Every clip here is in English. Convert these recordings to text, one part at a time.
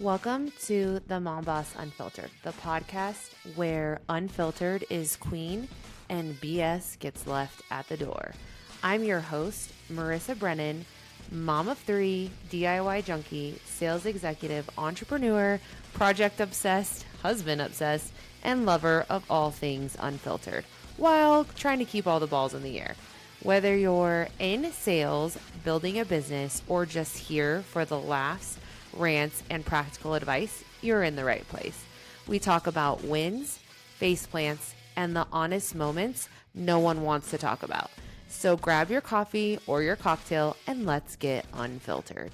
Welcome to the Mom Boss Unfiltered, the podcast where unfiltered is queen and BS gets left at the door. I'm your host, Marissa Brennan, mom of three, DIY junkie, sales executive, entrepreneur, project obsessed, husband obsessed, and lover of all things unfiltered, while trying to keep all the balls in the air. Whether you're in sales, building a business, or just here for the laughs, rants, and practical advice, you're in the right place. We talk about wins, face plants, and the honest moments no one wants to talk about. So grab your coffee or your cocktail and let's get unfiltered.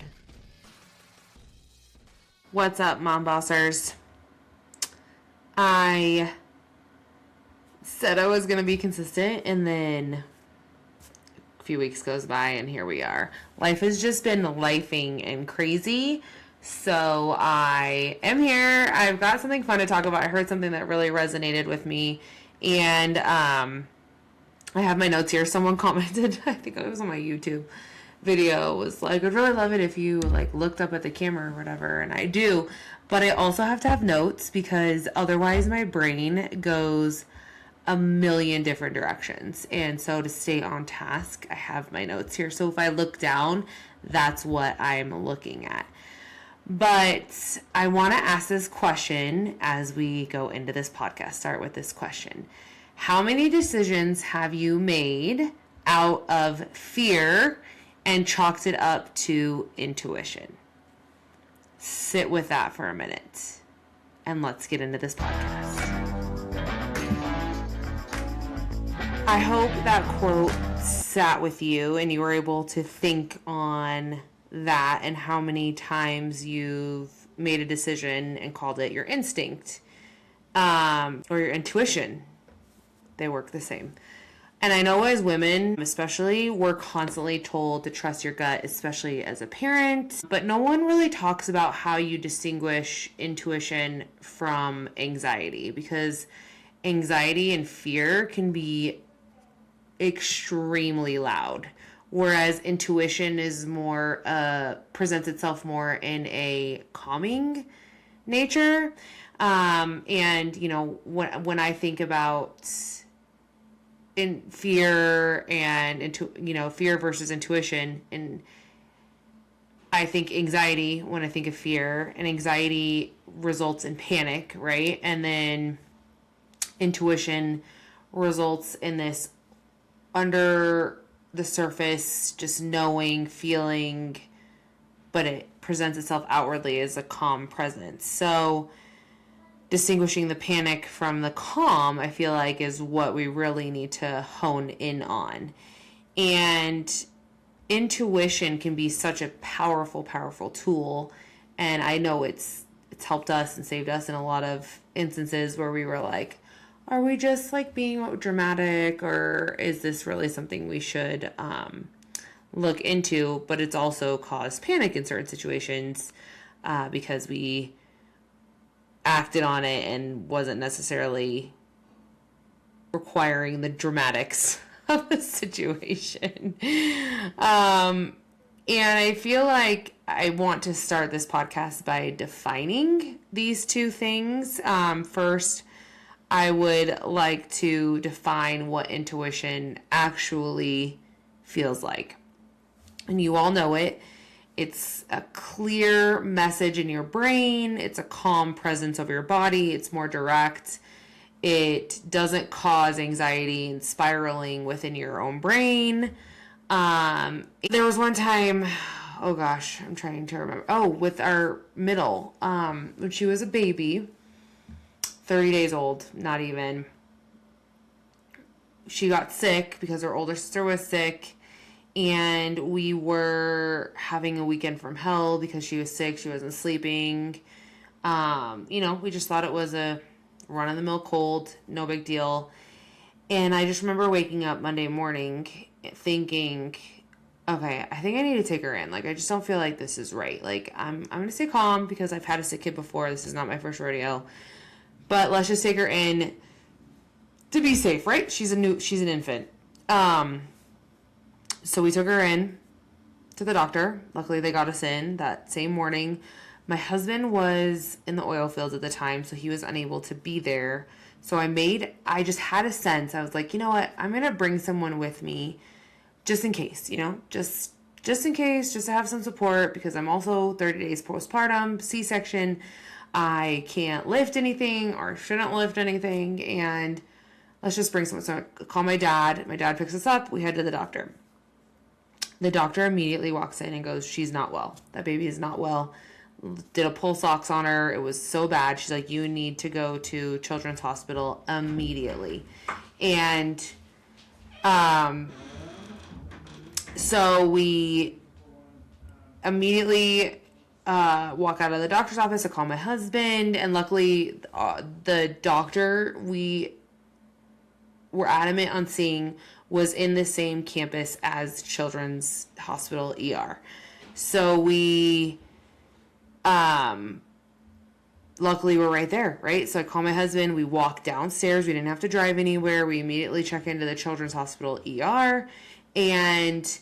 What's up, Mom Bossers? I said I was going to be consistent, and then a few weeks goes by and here we are. Life has just been lifing and crazy. So I am here. I've got something fun to talk about. I heard something that really resonated with me, and I have my notes here. Someone commented, I think it was on my YouTube video, was like, I'd really love it if you looked up at the camera or whatever, and I do, but I also have to have notes because otherwise my brain goes a million different directions. And so to stay on task, I have my notes here. So if I look down, that's what I'm looking at. But I want to ask this question as we go into this podcast. Start with this question. How many decisions have you made out of fear and chalked it up to intuition? Sit with that for a minute and let's get into this podcast. I hope that quote sat with you and you were able to think on that and how many times you've made a decision and called it your instinct or your intuition. They work the same. And I know as women, especially, we're constantly told to trust your gut, especially as a parent, but no one really talks about how you distinguish intuition from anxiety, because anxiety and fear can be extremely loud. Whereas intuition is more, presents itself more in a calming nature. And, you know, when I think about in fear and, fear versus intuition, and I think anxiety when I think of fear, and anxiety results in panic, right? And then intuition results in this under the surface, just knowing, feeling, but it presents itself outwardly as a calm presence. So distinguishing the panic from the calm, I feel like, is what we really need to hone in on. And intuition can be such a powerful, powerful tool. And I know it's helped us and saved us in a lot of instances where we were like, are we just being dramatic, or is this really something we should look into? But it's also caused panic in certain situations because we acted on it and wasn't necessarily requiring the dramatics of the situation. And I feel like I want to start this podcast by defining these two things. First, I would like to define what intuition actually feels like. And you all know it. It's a clear message in your brain. It's a calm presence of your body. It's more direct. It doesn't cause anxiety and spiraling within your own brain. There was one time, oh gosh, I'm trying to remember. Oh, with our middle, when she was a baby, 30 days old, not even. She got sick because her older sister was sick, and we were having a weekend from hell because she was sick. She wasn't sleeping. We just thought it was a run-of-the-mill cold, no big deal. And I just remember waking up Monday morning thinking, okay, I think I need to take her in. I just don't feel like this is right. I'm going to stay calm because I've had a sick kid before. This is not my first rodeo. But let's just take her in to be safe, right? She's an infant. So we took her in to the doctor. Luckily, they got us in that same morning. My husband was in the oil fields at the time, so he was unable to be there. So I just had a sense. I was like, you know what? I'm going to bring someone with me just in case, just in case, just to have some support, because I'm also 30 days postpartum, C-section. I can't lift anything or shouldn't lift anything, and let's just bring someone. So I call my dad. My dad picks us up. We head to the doctor. The doctor immediately walks in and goes, she's not well. That baby is not well. Did a pulse ox on her. It was so bad. She's like, you need to go to Children's Hospital immediately. And so we immediately walk out of the doctor's office. I call my husband, and luckily the doctor we were adamant on seeing was in the same campus as Children's Hospital ER. So we luckily we're right there, right? So I call my husband, we walk downstairs, we didn't have to drive anywhere, we immediately check into the Children's Hospital ER, and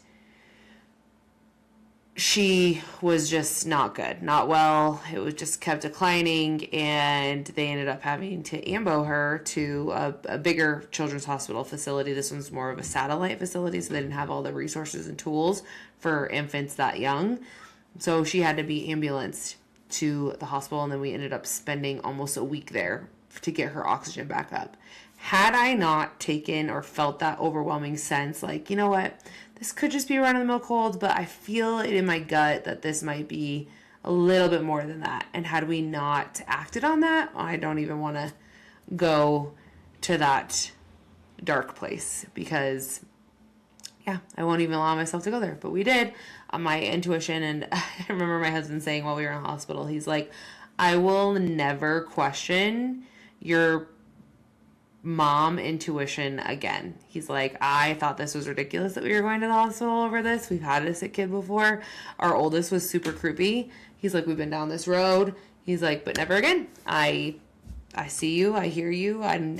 she was just not good, not well. It was just kept declining, and they ended up having to ambo her to a bigger children's hospital facility. This one's more of a satellite facility, so they didn't have all the resources and tools for infants that young. So she had to be ambulanced to the hospital, and then we ended up spending almost a week there to get her oxygen back up. Had I not taken or felt that overwhelming sense, like, you know what, this could just be a run-of-the-mill cold, but I feel it in my gut that this might be a little bit more than that. And had we not acted on that, I don't even want to go to that dark place, because, yeah, I won't even allow myself to go there. But we did. My intuition, and I remember my husband saying while we were in the hospital, he's like, I will never question your mom intuition again. He's like, I thought this was ridiculous that we were going to the hospital over this. We've had a sick kid before. Our oldest was super creepy. He's like, we've been down this road. He's like, but never again. I see you. I hear you. I'm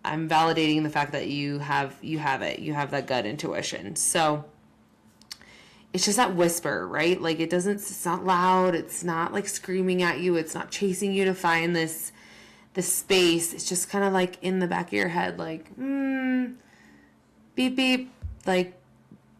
validating the fact that you have it. You have that gut intuition. So it's just that whisper, right? Like it's not loud. It's not like screaming at you. It's not chasing you to find this space. It's just kind of like in the back of your head, like, beep, beep, like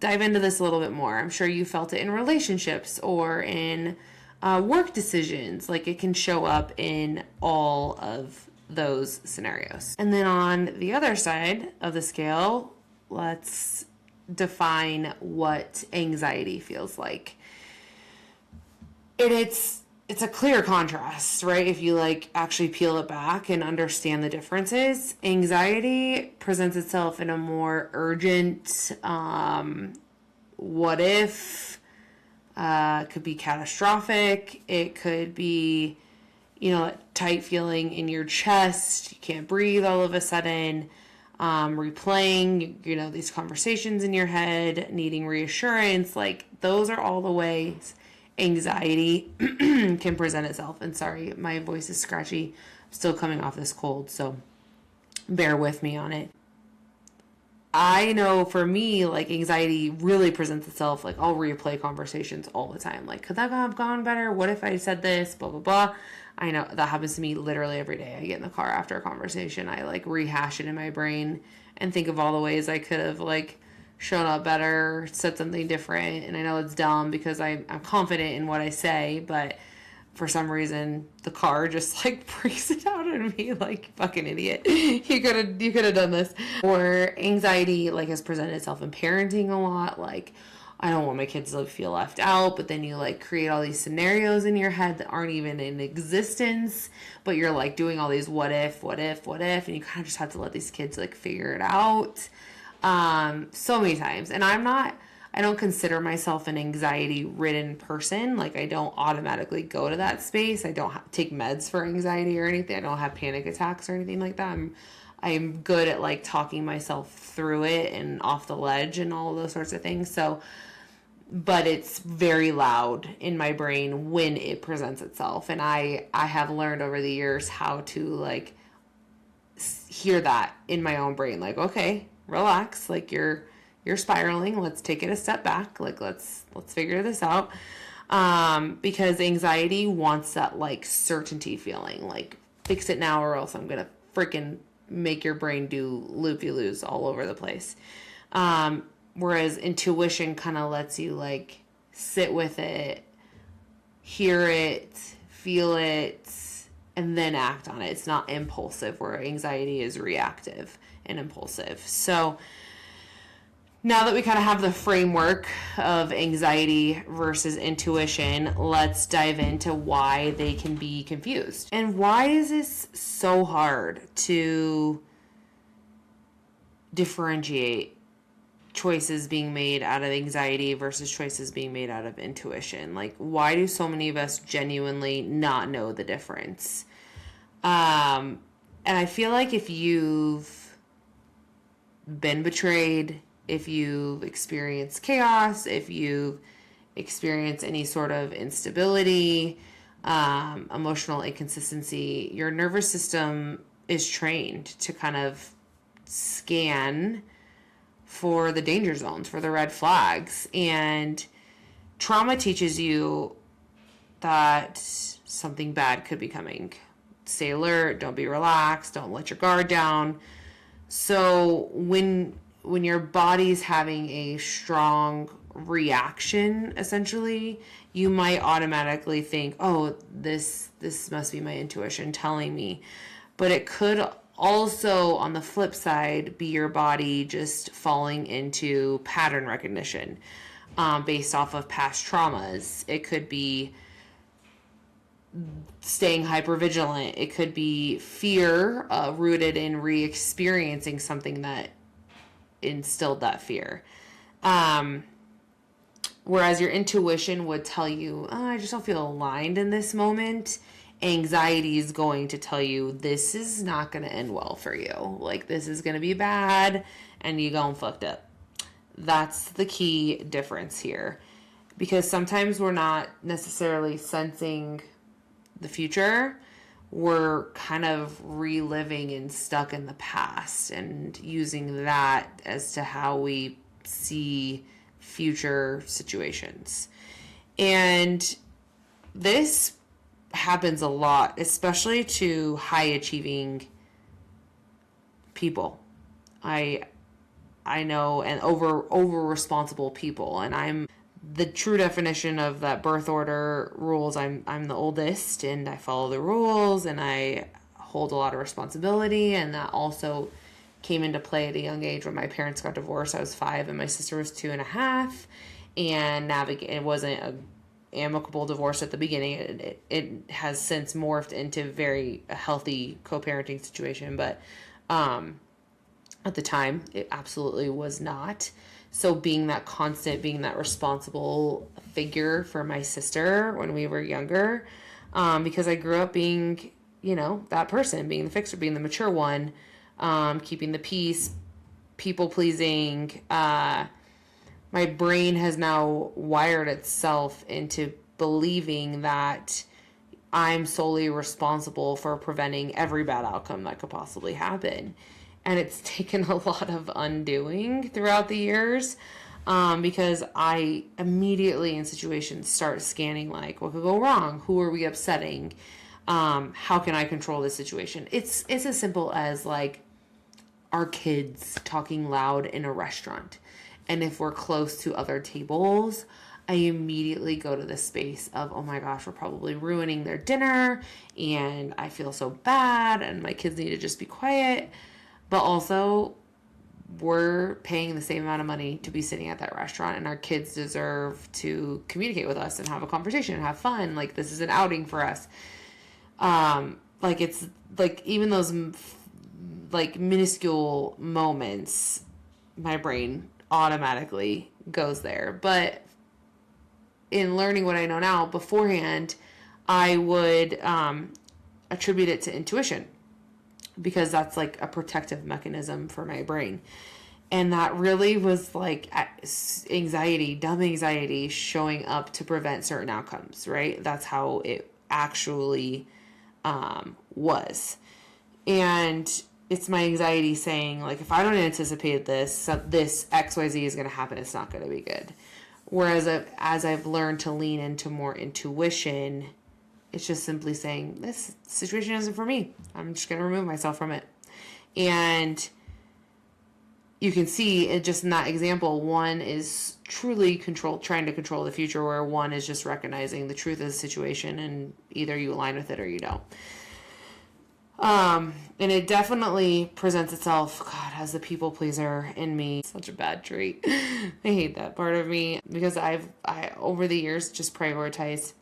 dive into this a little bit more. I'm sure you felt it in relationships or in work decisions. Like it can show up in all of those scenarios. And then on the other side of the scale, let's define what anxiety feels like. It's a clear contrast, right? If you like actually peel it back and understand the differences, anxiety presents itself in a more urgent, what if, could be catastrophic. It could be, a tight feeling in your chest. You can't breathe all of a sudden, replaying, these conversations in your head, needing reassurance. Like those are all the ways anxiety can present itself. And sorry, my voice is scratchy. I'm still coming off this cold, so bear with me on it. I know for me, like anxiety really presents itself, like I'll replay conversations all the time. Like, could that have gone better? What if I said this? Blah, blah, blah. I know that happens to me literally every day. I get in the car after a conversation. I like rehash it in my brain and think of all the ways I could have like shown up better, said something different. And I know it's dumb because I'm confident in what I say, but for some reason the car just like breaks it out of me like fucking idiot. You could have done this. Or anxiety like has presented itself in parenting a lot. Like I don't want my kids to feel left out, but then you like create all these scenarios in your head that aren't even in existence, but you're like doing all these what if, and you kind of just have to let these kids like figure it out. So many times. And I don't consider myself an anxiety ridden person. Like I don't automatically go to that space. I don't take meds for anxiety or anything. I don't have panic attacks or anything like that. I'm good at like talking myself through it and off the ledge and all those sorts of things. So, but it's very loud in my brain when it presents itself. And I have learned over the years how to like hear that in my own brain. Like, okay, relax. Like you're spiraling. Let's take it a step back. Like let's figure this out. Because anxiety wants that like certainty feeling, like fix it now or else I'm going to freaking make your brain do loop-de-loos all over the place. Whereas intuition kind of lets you like sit with it, hear it, feel it, and then act on it. It's not impulsive, where anxiety is reactive and impulsive. So now that we kind of have the framework of anxiety versus intuition, let's dive into why they can be confused. And why is this so hard to differentiate choices being made out of anxiety versus choices being made out of intuition? Like, why do so many of us genuinely not know the difference? And I feel like if you've been betrayed, if you've experienced chaos, if you've experienced any sort of instability, emotional inconsistency, your nervous system is trained to kind of scan for the danger zones, for the red flags. And trauma teaches you that something bad could be coming. Stay alert, don't be relaxed, don't let your guard down. So when your body's having a strong reaction, essentially, you might automatically think, oh, this must be my intuition telling me. But it could also, on the flip side, be your body just falling into pattern recognition based off of past traumas. It could be staying hypervigilant. It could be fear rooted in re-experiencing something that instilled that fear. Whereas your intuition would tell you, oh, I just don't feel aligned in this moment. Anxiety is going to tell you this is not going to end well for you. Like, this is going to be bad and you going fucked up. That's the key difference here. Because sometimes we're not necessarily sensing the future. We're kind of reliving and stuck in the past and using that as to how we see future situations. And this happens a lot, especially to high achieving people. I know, and over responsible people, and I'm the true definition of that birth order rules. I'm the oldest and I follow the rules and I hold a lot of responsibility, and that also came into play at a young age when my parents got divorced. I was 5 and my sister was 2.5, and it wasn't a amicable divorce at the beginning. It has since morphed into very healthy co-parenting situation, but at the time it absolutely was not. So being that constant, being that responsible figure for my sister when we were younger, because I grew up being, that person, being the fixer, being the mature one, keeping the peace, people pleasing. My brain has now wired itself into believing that I'm solely responsible for preventing every bad outcome that could possibly happen. And it's taken a lot of undoing throughout the years, because I immediately in situations start scanning like, what could go wrong? Who are we upsetting? How can I control this situation? It's as simple as like our kids talking loud in a restaurant. And if we're close to other tables, I immediately go to the space of, oh my gosh, we're probably ruining their dinner and I feel so bad and my kids need to just be quiet. But also, we're paying the same amount of money to be sitting at that restaurant, and our kids deserve to communicate with us and have a conversation and have fun. Like, this is an outing for us. It's like even those like minuscule moments, my brain automatically goes there. But in learning what I know now, beforehand, I would attribute it to intuition, because that's like a protective mechanism for my brain. And that really was like anxiety, dumb anxiety showing up to prevent certain outcomes, right? That's how it actually was. And it's my anxiety saying, like, if I don't anticipate this XYZ is going to happen, it's not going to be good. Whereas as I've learned to lean into more intuition, it's just simply saying, this situation isn't for me. I'm just going to remove myself from it. And you can see it just in that example, one is truly trying to control the future, where one is just recognizing the truth of the situation, and either you align with it or you don't. And it definitely presents itself, God, as the people pleaser in me. Such a bad trait. I hate that part of me, because I over the years just prioritized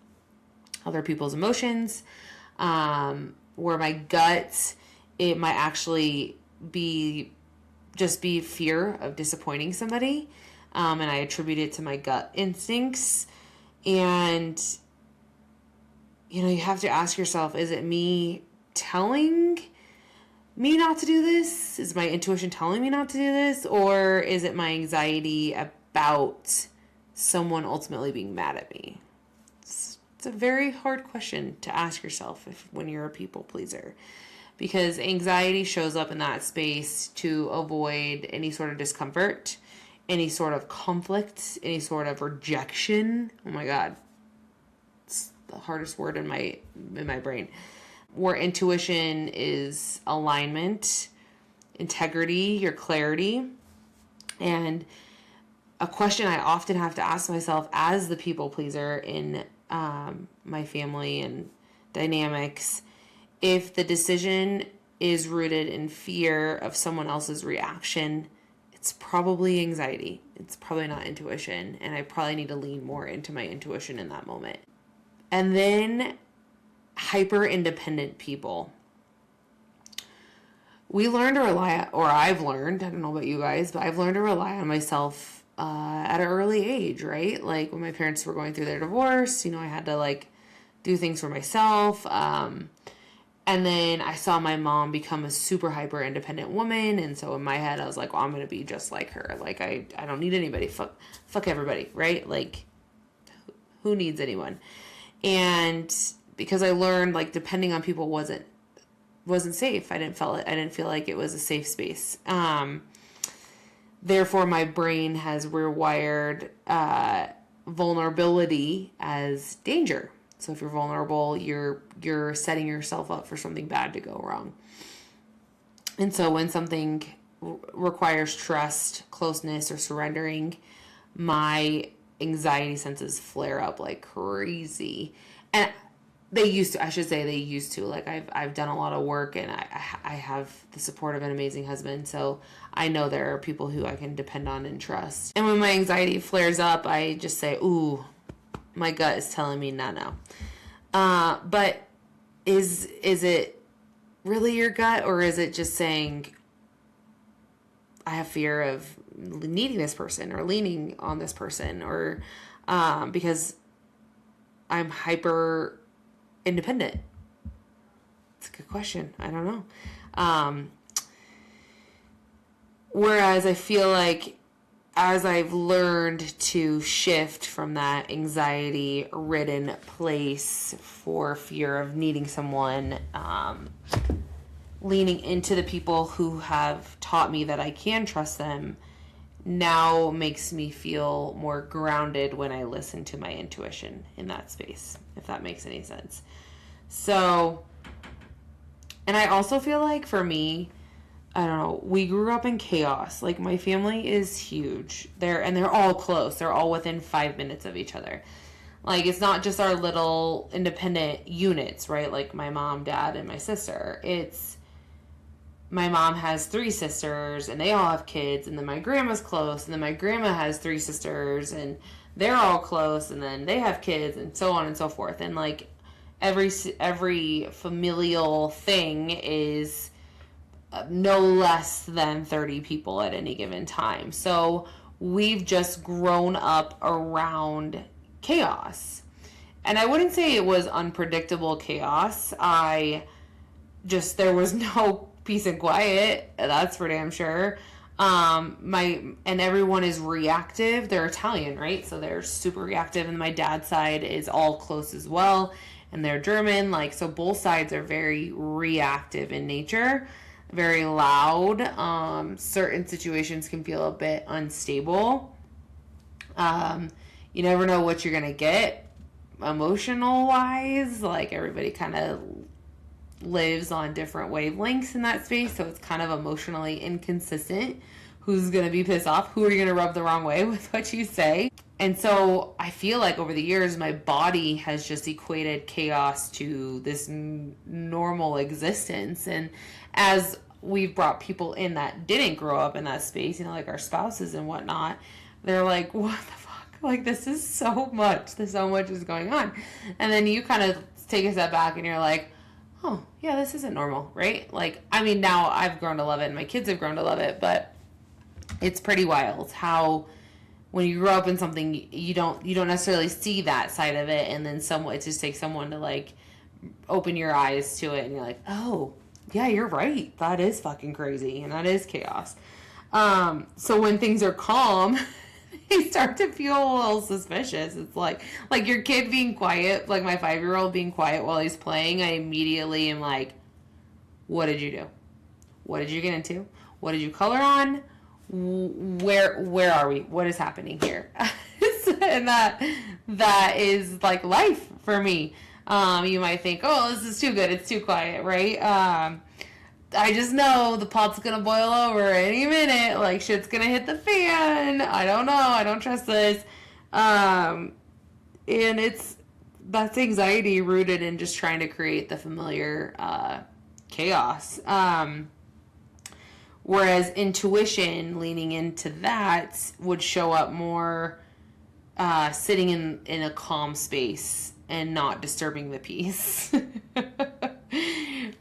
other people's emotions, where my gut, it might actually be fear of disappointing somebody, and I attribute it to my gut instincts. And you have to ask yourself, is it me telling me not to do this? Is my intuition telling me not to do this? Or is it my anxiety about someone ultimately being mad at me? It's a very hard question to ask yourself when you're a people pleaser, because anxiety shows up in that space to avoid any sort of discomfort, any sort of conflict, any sort of rejection. Oh my God, it's the hardest word in my brain. Where intuition is alignment, integrity, your clarity. And a question I often have to ask myself as the people pleaser in my family and dynamics, if the decision is rooted in fear of someone else's reaction, it's probably anxiety. It's probably not intuition. And I probably need to lean more into my intuition in that moment. And then hyper independent people. We learn to rely, or I've learned, I don't know about you guys, but I've learned to rely on myself at an early age, right? Like when my parents were going through their divorce, I had to do things for myself. And then I saw my mom become a super hyper independent woman. And so in my head, I was like, well, I'm going to be just like her. Like, I don't need anybody. Fuck everybody, right? Like, who needs anyone? And because I learned, depending on people wasn't safe. I didn't feel like it was a safe space. Therefore, my brain has rewired vulnerability as danger. So if you're vulnerable, you're setting yourself up for something bad to go wrong. And so when something requires trust, closeness, or surrendering, my anxiety senses flare up like crazy. And they used to. Like I've done a lot of work, and I have the support of an amazing husband, so I know there are people who I can depend on and trust. And when my anxiety flares up, I just say, ooh, my gut is telling me no. But is it really your gut, or is it just saying, I have fear of needing this person or leaning on this person, or because I'm hyper independent? It's a good question. I don't know. Whereas I feel like as I've learned to shift from that anxiety-ridden place for fear of needing someone, leaning into the people who have taught me that I can trust them, now makes me feel more grounded when I listen to my intuition in that space, if that makes any sense. So, and I also feel like for me, I don't know, we grew up in chaos. Like my family is huge. They're all close. They're all within 5 minutes of each other. Like it's not just our little independent units, right? Like my mom, dad, and my sister. It's my mom has 3 sisters and they all have kids, and then my grandma's close, and then my grandma has 3 sisters and they're all close, and then they have kids, and so on and so forth. And like every familial thing is no less than 30 people at any given time. So we've just grown up around chaos. And I wouldn't say it was unpredictable chaos. There was no peace and quiet, that's for damn sure. And everyone is reactive. They're Italian, right? So they're super reactive, and my dad's side is all close as well, and they're German. So both sides are very reactive in nature, very loud. Certain situations can feel a bit unstable. you never know what you're going to get emotional wise. Like everybody kind of lives on different wavelengths in that space, so it's kind of emotionally inconsistent. Who's going to be pissed off? Who are you going to rub the wrong way with what you say? And so I feel like over the years, my body has just equated chaos to this normal existence. And as we've brought people in that didn't grow up in that space, you know, like our spouses and whatnot, they're like, what the fuck? Like, this is so much. There's so much is going on. And then you kind of take a step back and you're like, oh, yeah, this isn't normal, right? Like, I mean, now I've grown to love it and my kids have grown to love it, but it's pretty wild how when you grow up in something, you don't necessarily see that side of it, and then it just takes someone to like open your eyes to it, and you're like, oh, yeah, you're right. That is fucking crazy, and that is chaos. So when things are calm, they start to feel a little suspicious. It's like your kid being quiet, like my 5-year-old being quiet while he's playing. I immediately am like, what did you do? What did you get into? What did you color on? Where are we? What is happening here? And that is like life for me. You might think, oh, this is too good. It's too quiet, right? I just know the pot's gonna boil over any minute. Like shit's gonna hit the fan. I don't know. I don't trust this. And that's anxiety rooted in just trying to create the familiar chaos. Whereas intuition, leaning into that, would show up more sitting in a calm space and not disturbing the peace.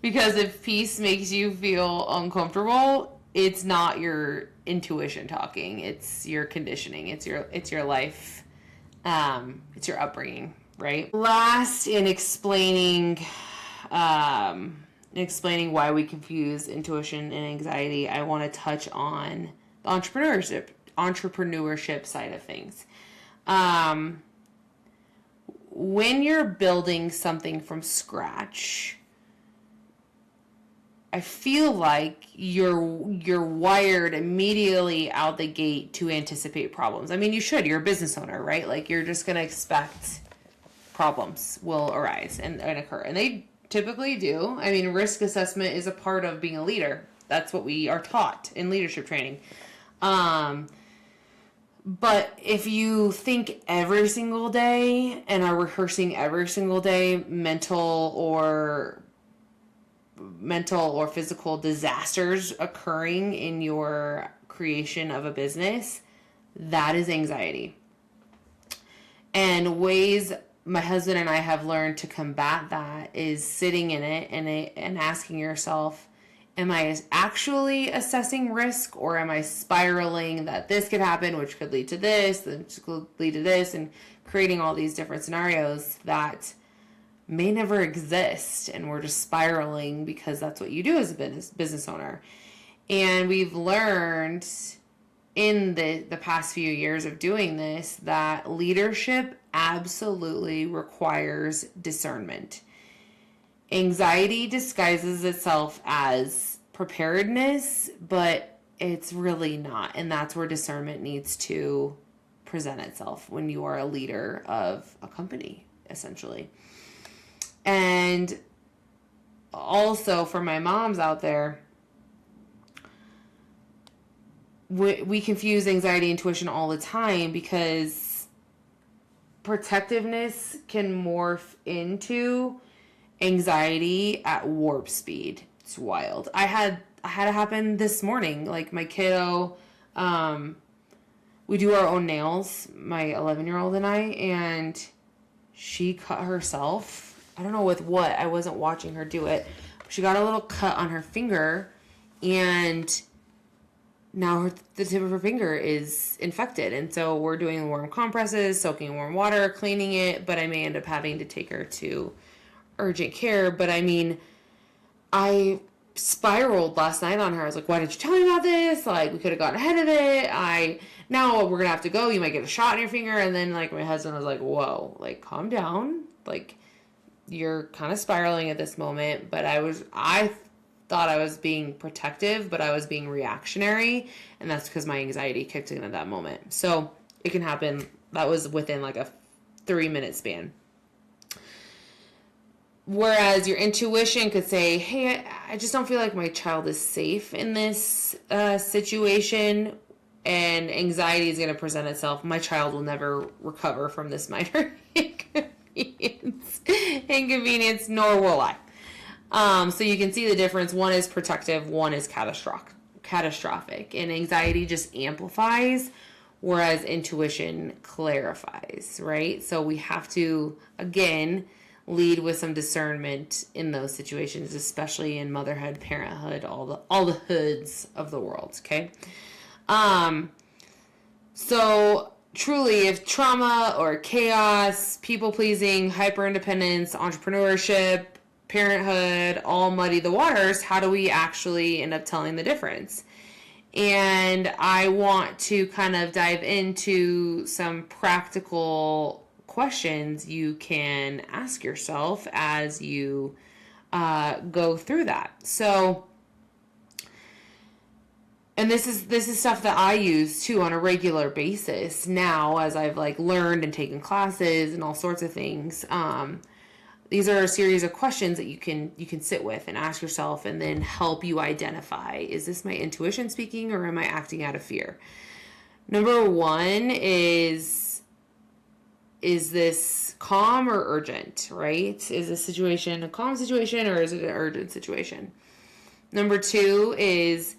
Because if peace makes you feel uncomfortable, it's not your intuition talking. It's your conditioning. It's your life. It's your upbringing, right? Last, in explaining why we confuse intuition and anxiety, I want to touch on the entrepreneurship side of things. When you're building something from scratch, I feel like you're wired immediately out the gate to anticipate problems. I mean, you should. You're a business owner, right? Like, you're just going to expect problems will arise and occur. And they typically do. I mean, risk assessment is a part of being a leader. That's what we are taught in leadership training. But if you think every single day and are rehearsing every single day mental or physical disasters occurring in your creation of a business, that is anxiety. And ways my husband and I have learned to combat that is sitting in it and asking yourself, am I actually assessing risk, or am I spiraling that this could happen, which could lead to this, which could lead to this, and creating all these different scenarios that may never exist, and we're just spiraling because that's what you do as a business owner. And we've learned in the past few years of doing this that leadership absolutely requires discernment. Anxiety disguises itself as preparedness, but it's really not. And that's where discernment needs to present itself when you are a leader of a company, essentially. And also for my moms out there, we confuse anxiety and intuition all the time because protectiveness can morph into anxiety at warp speed. It's wild. I had it happen this morning. Like my kiddo, we do our own nails, my 11-year-old and I, and she cut herself. I don't know with what. I wasn't watching her do it. She got a little cut on her finger, and now the tip of her finger is infected. And so we're doing warm compresses, soaking in warm water, cleaning it, but I may end up having to take her to urgent care. But I mean, I spiraled last night on her. I was like, why didn't you tell me about this? Like, we could have gotten ahead of it. Now we're gonna have to go. You might get a shot in your finger. And then like my husband was like, whoa, like calm down. Like, you're kind of spiraling at this moment. But I thought I was being protective, but I was being reactionary. And that's because my anxiety kicked in at that moment. So it can happen That was within like a 3-minute span. Whereas your intuition could say, hey, I just don't feel like my child is safe in this situation, and anxiety is going to present itself. My child will never recover from this minor inconvenience, nor will I. So you can see the difference. One is protective, one is catastrophic. And anxiety just amplifies, whereas intuition clarifies, right? So we have to, again, lead with some discernment in those situations, especially in motherhood, parenthood, all the hoods of the world, okay? So truly, if trauma or chaos, people-pleasing, hyper-independence, entrepreneurship, parenthood all muddy the waters, how do we actually end up telling the difference? And I want to kind of dive into some practical questions you can ask yourself as you go through that. So, and this is stuff that I use too on a regular basis now, as I've like learned and taken classes and all sorts of things. These are a series of questions that you can sit with and ask yourself, and then help you identify, is this my intuition speaking, or am I acting out of fear? Number one is this calm or urgent, right? Is this situation a calm situation, or is it an urgent situation? Number two is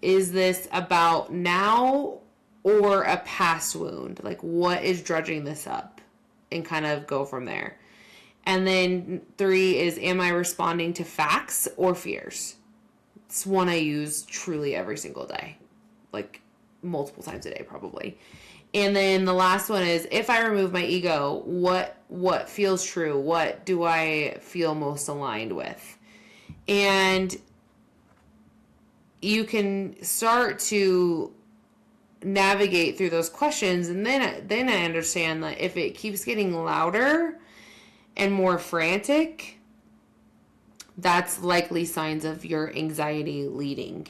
this about now or a past wound? Like, what is drudging this up? And kind of go from there. And then 3 is, am I responding to facts or fears? It's one I use truly every single day, like multiple times a day probably. And then the last one is, if I remove my ego, what feels true? What do I feel most aligned with? And you can start to navigate through those questions, and then I understand that if it keeps getting louder and more frantic, that's likely signs of your anxiety leading.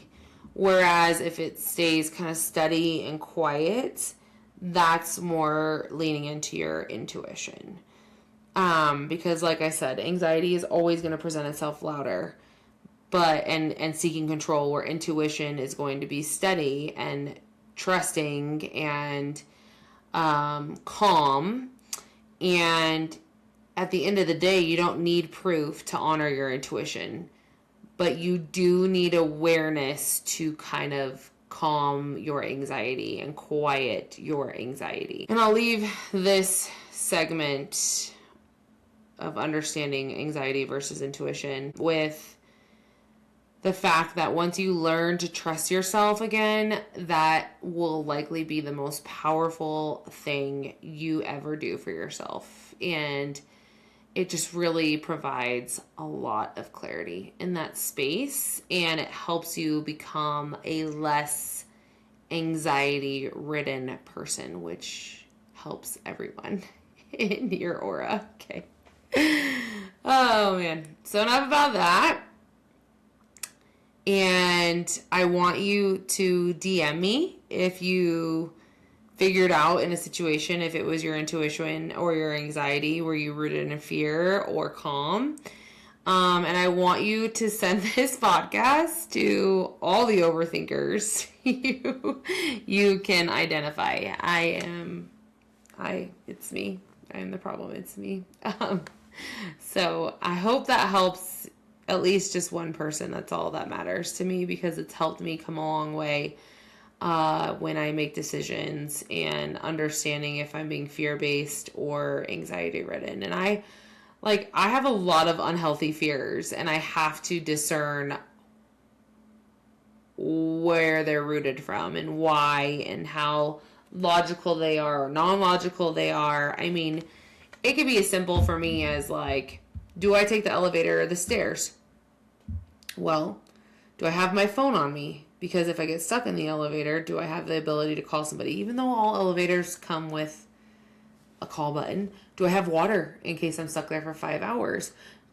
Whereas if it stays kind of steady and quiet, that's more leaning into your intuition. Because like I said, anxiety is always going to present itself louder, but and seeking control, where intuition is going to be steady and trusting and calm. And at the end of the day, you don't need proof to honor your intuition, but you do need awareness to kind of calm your anxiety and quiet your anxiety. And I'll leave this segment of understanding anxiety versus intuition with the fact that once you learn to trust yourself again, that will likely be the most powerful thing you ever do for yourself. And it just really provides a lot of clarity in that space, and it helps you become a less anxiety-ridden person, which helps everyone in your aura. Okay. Oh, man. So enough about that. And I want you to DM me if you figured out in a situation, if it was your intuition or your anxiety, were you rooted in fear or calm? And I want you to send this podcast to all the overthinkers you can identify. It's me. I am the problem. It's me. So I hope that helps at least just one person. That's all that matters to me, because it's helped me come a long way when I make decisions, and understanding if I'm being fear-based or anxiety-ridden. And I have a lot of unhealthy fears, and I have to discern where they're rooted from and why, and how logical they are or non-logical they are. I mean, it could be as simple for me as like, do I take the elevator or the stairs? Well, do I have my phone on me? Because if I get stuck in the elevator, do I have the ability to call somebody? Even though all elevators come with a call button, do I have water in case I'm stuck there for 5 hours?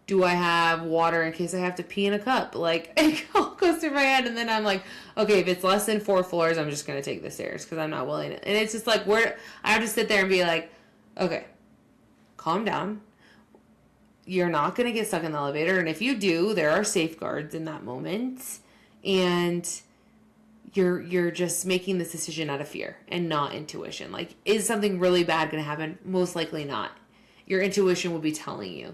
do I have water in case I have to pee in a cup? Like, it all goes through my head. And then I'm like, okay, if it's less than 4 floors, I'm just going to take the stairs because I'm not willing to. And it's just like, I have to sit there and be like, okay, calm down. You're not going to get stuck in the elevator. And if you do, there are safeguards in that moment. And you're just making this decision out of fear and not intuition. Like, is something really bad going to happen? Most likely not. Your intuition will be telling you.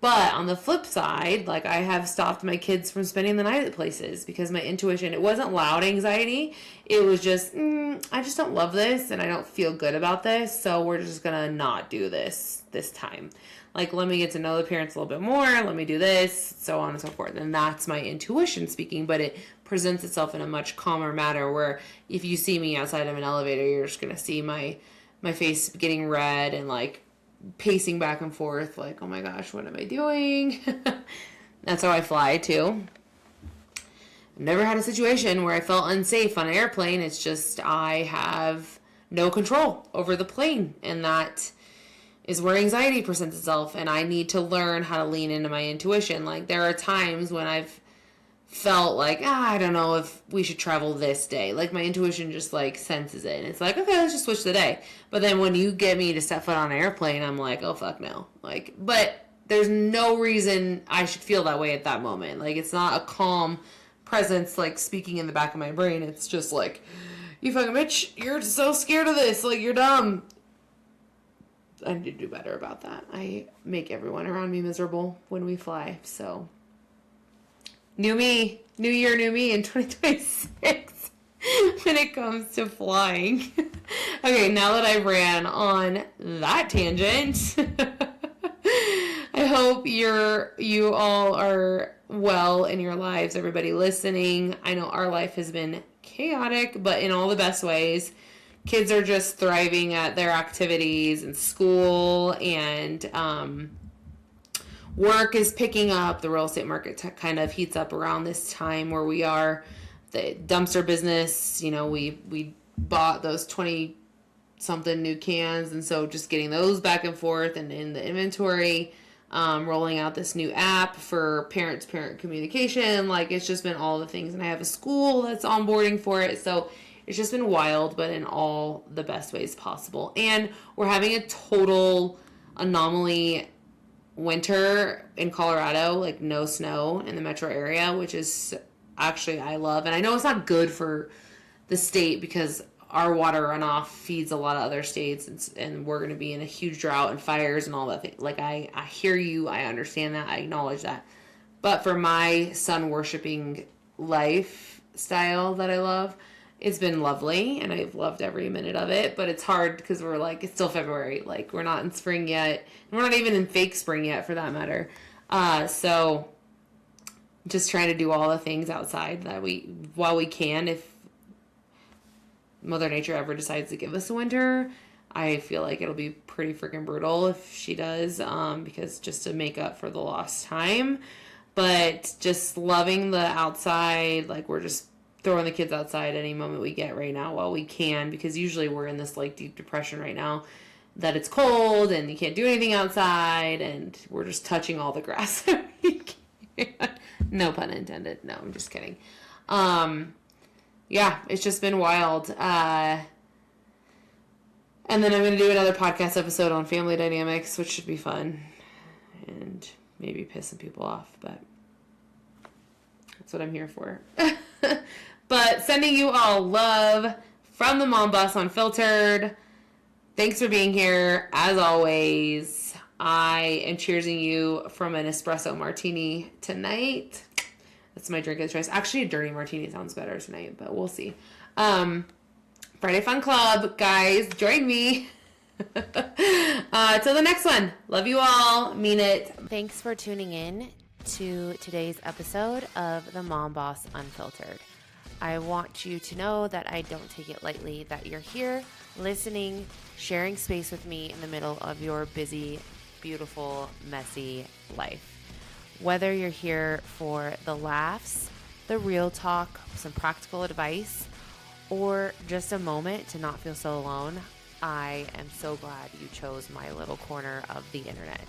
But on the flip side, like, I have stopped my kids from spending the night at places because my intuition, it wasn't loud anxiety. It was just, I just don't love this and I don't feel good about this. So we're just going to not do this time. Like, let me get to know the parents a little bit more. Let me do this, so on and so forth. And that's my intuition speaking, but it presents itself in a much calmer manner where if you see me outside of an elevator, you're just going to see my face getting red and like pacing back and forth like, oh my gosh, what am I doing? That's how I fly too. I've never had a situation where I felt unsafe on an airplane. It's just I have no control over the plane, and that is where anxiety presents itself, and I need to learn how to lean into my intuition. Like, there are times when I've felt like, I don't know if we should travel this day. Like, my intuition just like senses it. And it's like, okay, let's just switch the day. But then when you get me to step foot on an airplane, I'm like, oh, fuck no. Like, but there's no reason I should feel that way at that moment. Like, it's not a calm presence, like, speaking in the back of my brain. It's just like, you fucking bitch, you're so scared of this. Like, you're dumb. I need to do better about that. I make everyone around me miserable when we fly, so... New me, new year, new me in 2026 when it comes to flying. Okay, now that I ran on that tangent, I hope you all are well in your lives, everybody listening. I know our life has been chaotic, but in all the best ways. Kids are just thriving at their activities and school, and work is picking up. The real estate market kind of heats up around this time where we are. The dumpster business, you know, we bought those 20 something new cans, and so just getting those back and forth and in the inventory, rolling out this new app for parent-to-parent communication. Like, it's just been all the things, and I have a school that's onboarding for it, so it's just been wild, but in all the best ways possible. And we're having a total anomaly winter in Colorado, like no snow in the metro area, which is actually I love. And I know it's not good for the state because our water runoff feeds a lot of other states, and we're going to be in a huge drought and fires and all that. Like, I hear you, I understand that, I acknowledge that. But for my sun worshiping lifestyle that I love, it's been lovely, and I've loved every minute of it, but it's hard because we're like, it's still February. Like, we're not in spring yet. We're not even in fake spring yet, for that matter. So just trying to do all the things outside that while we can, if Mother Nature ever decides to give us a winter, I feel like it'll be pretty freaking brutal if she does, because just to make up for the lost time. But just loving the outside, like, we're just throwing the kids outside any moment we get right now while we can, because usually we're in this like deep depression right now that it's cold and you can't do anything outside, and we're just touching all the grass that we can. No pun intended. No, I'm just kidding. Yeah, it's just been wild. And then I'm going to do another podcast episode on family dynamics, which should be fun and maybe piss some people off, but that's what I'm here for. But sending you all love from the Mom Boss Unfiltered. Thanks for being here. As always, I am cheersing you from an espresso martini tonight. That's my drink of choice. Actually, a dirty martini sounds better tonight, but we'll see. Friday Fun Club, guys, join me. Till the next one. Love you all. Mean it. Thanks for tuning in to today's episode of the Mom Boss Unfiltered. I want you to know that I don't take it lightly that you're here listening, sharing space with me in the middle of your busy, beautiful, messy life. Whether you're here for the laughs, the real talk, some practical advice, or just a moment to not feel so alone, I am so glad you chose my little corner of the internet.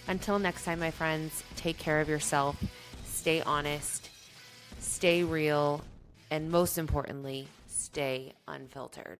Until next time, my friends, take care of yourself, stay honest, stay real, and most importantly, stay unfiltered.